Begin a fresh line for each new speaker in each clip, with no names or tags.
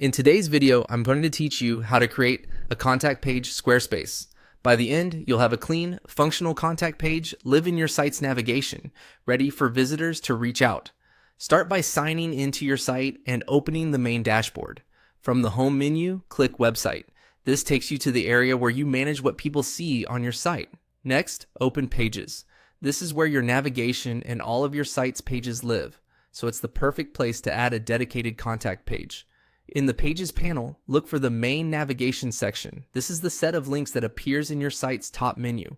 In today's video, I'm going to teach you how to create a contact page Squarespace. By the end, you'll have a clean, functional contact page live in your site's navigation, ready for visitors to reach out. Start by signing into your site and opening the main dashboard. From the home menu, click Website. This takes you to the area where you manage what people see on your site. Next, open Pages. This is where your navigation and all of your site's pages live, so it's the perfect place to add a dedicated contact page. In the Pages panel, look for the main navigation section. This is the set of links that appears in your site's top menu.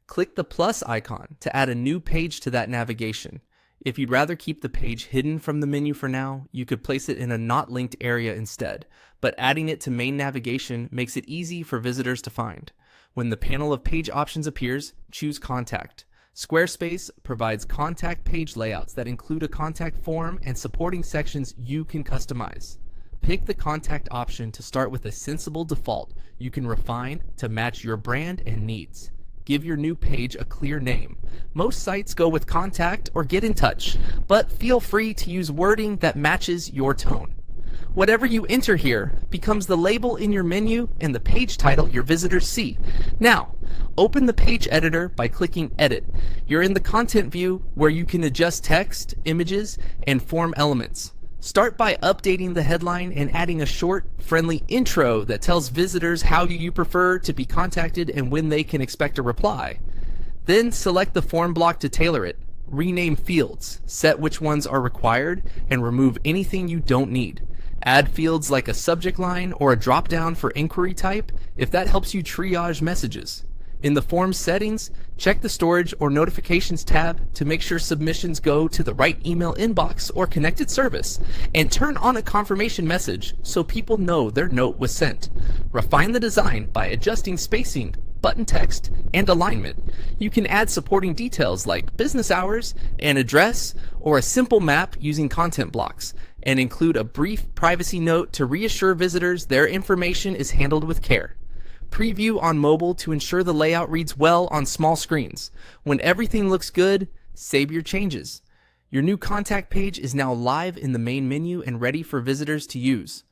Click the plus icon to add a new page to that navigation. If you'd rather keep the page hidden from the menu for now, you could place it in a not linked area instead, but adding it to main navigation makes it easy for visitors to find. When the panel of page options appears, choose Contact. Squarespace provides contact page layouts that include a contact form and supporting sections you can customize. Pick the contact option to start with a sensible default you can refine to match your brand and needs. Give your new page a clear name. Most sites go with contact or get in touch, but feel free to use wording that matches your tone. Whatever you enter here becomes the label in your menu and the page title your visitors see. Now, open the page editor by clicking Edit. You're in the content view where you can adjust text, images, and form elements. Start by updating the headline and adding a short, friendly intro that tells visitors how you prefer to be contacted and when they can expect a reply. Then select the form block to tailor it. Rename fields, set which ones are required, and remove anything you don't need. Add fields like a subject line or a drop-down for inquiry type if that helps you triage messages. In the form settings, check the storage or notifications tab to make sure submissions go to the right email inbox or connected service, and turn on a confirmation message so people know their note was sent. Refine the design by adjusting spacing, button text, and alignment. You can add supporting details like business hours, an address, or a simple map using content blocks, and include a brief privacy note to reassure visitors their information is handled with care. Preview on mobile to ensure the layout reads well on small screens. When everything looks good, save your changes. Your new contact page is now live in the main menu and ready for visitors to use.